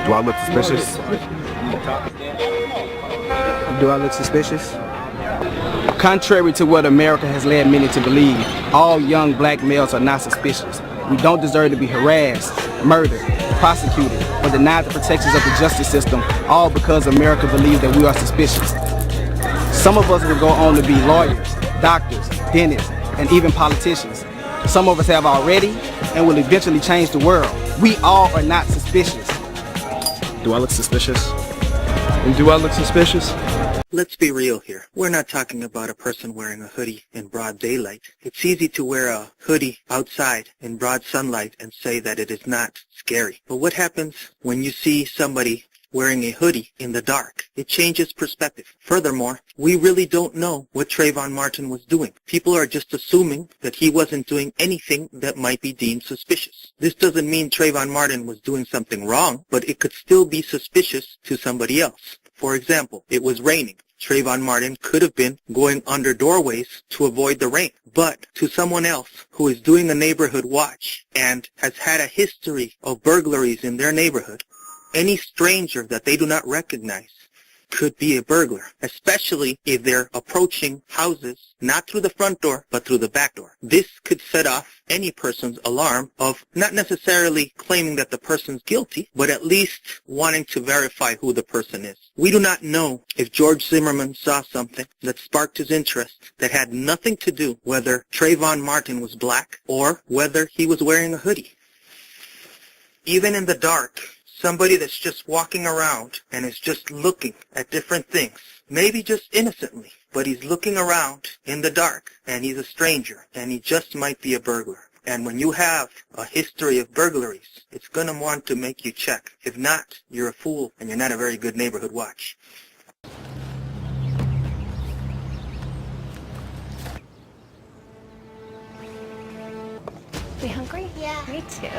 Do I look suspicious? Do I look suspicious? Contrary to what America has led many to believe, all young black males are not suspicious. We don't deserve to be harassed, murdered, prosecuted, or denied the protections of the justice system, all because America believes that we are suspicious. Some of us will go on to be lawyers, doctors, dentists, and even politicians. Some of us have already and will eventually change the world. We all are not suspicious. Do I look suspicious? And do I look suspicious? Let's be real here. We're not talking about a person wearing a hoodie in broad daylight. It's easy to wear a hoodie outside in broad sunlight and say that it is not scary. But what happens when you see somebody wearing a hoodie in the dark? It changes perspective. Furthermore, we really don't know what Trayvon Martin was doing. People are just assuming that he wasn't doing anything that might be deemed suspicious. This doesn't mean Trayvon Martin was doing something wrong, but it could still be suspicious to somebody else. For example, it was raining. Trayvon Martin could have been going under doorways to avoid the rain. But to someone else who is doing a neighborhood watch and has had a history of burglaries in their neighborhood, any stranger that they do not recognize could be a burglar, especially if they're approaching houses not through the front door but through the back door. This could set off any person's alarm of not necessarily claiming that the person's guilty, but at least wanting to verify who the person is. We do not know if George Zimmerman saw something that sparked his interest that had nothing to do whether Trayvon Martin was black or whether he was wearing a hoodie. Even in the dark, somebody that's just walking around and is just looking at different things, maybe just innocently, but he's looking around in the dark and he's a stranger and he just might be a burglar. And when you have a history of burglaries, it's going to want to make you check. If not, you're a fool and you're not a very good neighborhood watch. You hungry? Yeah. Me too.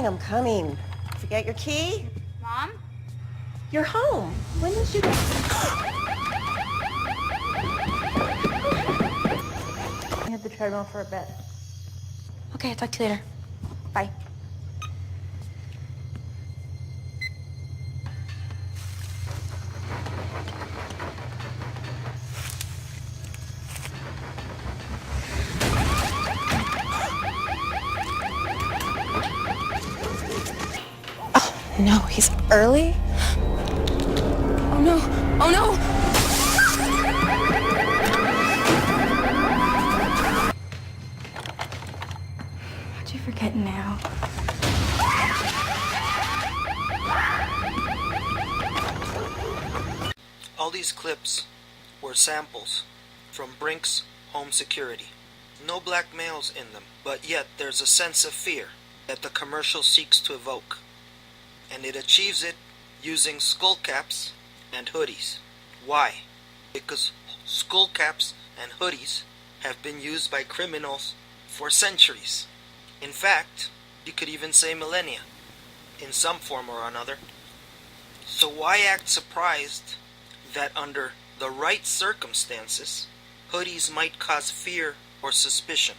I'm coming. Forget your key? Mom? You're home. When did you get... I hit the treadmill for a bit. Okay, I'll talk to you later. Bye. No, he's early. Oh no! Oh no! How'd you forget now? All these clips were samples from Brink's home security. No black males in them, but yet there's a sense of fear that the commercial seeks to evoke. And it achieves it using skull caps and hoodies. Why? Because skull caps and hoodies have been used by criminals for centuries. In fact, you could even say millennia, in some form or another. So why act surprised that under the right circumstances, hoodies might cause fear or suspicion?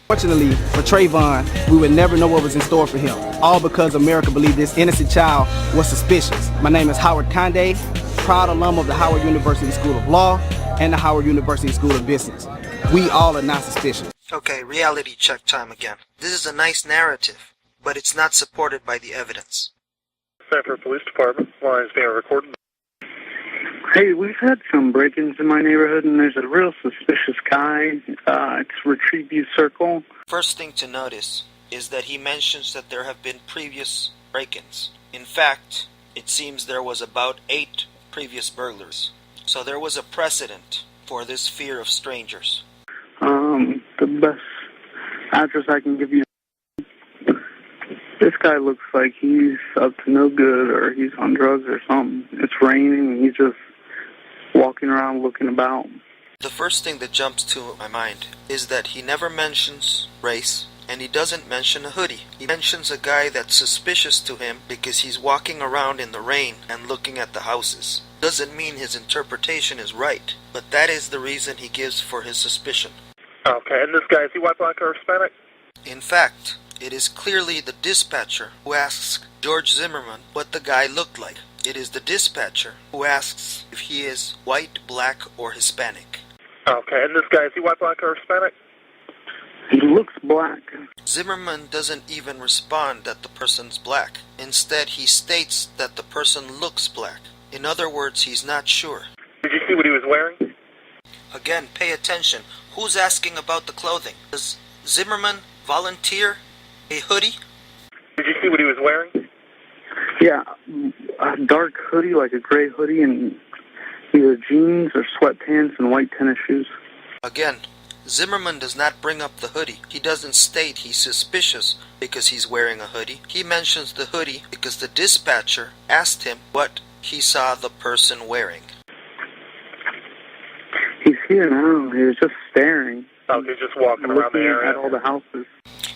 Fortunately for Trayvon, we would never know what was in store for him, all because America believed this innocent child was suspicious. My name is Howard Conde, proud alum of the Howard University School of Law and the Howard University School of Business. We all are not suspicious. Okay, reality check time again. This is a nice narrative, but it's not supported by the evidence. Sanford Police Department, lines being recorded. Hey, we've had some break-ins in my neighborhood, and there's a real suspicious guy. It's Retrieview Circle. First thing to notice is that he mentions that there have been previous break-ins. In fact, it seems there was about 8 previous burglars. So there was a precedent for this fear of strangers. The best address I can give you. This guy looks like he's up to no good or he's on drugs or something. It's raining and he's just walking around looking about. The first thing that jumps to my mind is that he never mentions race, and he doesn't mention a hoodie. He mentions a guy that's suspicious to him because he's walking around in the rain and looking at the houses. Doesn't mean his interpretation is right, but that is the reason he gives for his suspicion. Okay, and this guy, is he white, black, or Hispanic? In fact, it is clearly the dispatcher who asks George Zimmerman what the guy looked like. It is the dispatcher who asks if he is white, black, or Hispanic. Okay, and this guy, is he white, black, or Hispanic? He looks black. Zimmerman doesn't even respond that the person's black. Instead, he states that the person looks black. In other words, he's not sure. Did you see what he was wearing? Again, pay attention. Who's asking about the clothing? Does Zimmerman volunteer a hoodie? Did you see what he was wearing? Yeah, a dark hoodie, like a gray hoodie, and either jeans or sweatpants and white tennis shoes. Again, Zimmerman does not bring up the hoodie. He doesn't state he's suspicious because he's wearing a hoodie. He mentions the hoodie because the dispatcher asked him what he saw the person wearing. He's here now. He was just staring. Oh, he's just walking around the area. At all the houses.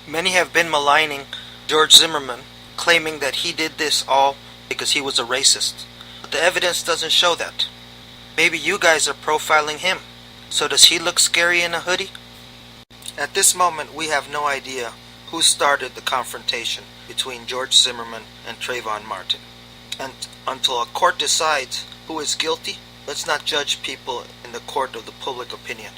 Many have been maligning George Zimmerman, claiming that he did this all because he was a racist. But the evidence doesn't show that. Maybe you guys are profiling him. So does he look scary in a hoodie? At this moment, we have no idea who started the confrontation between George Zimmerman and Trayvon Martin. And until a court decides who is guilty, let's not judge people in the court of the public opinion.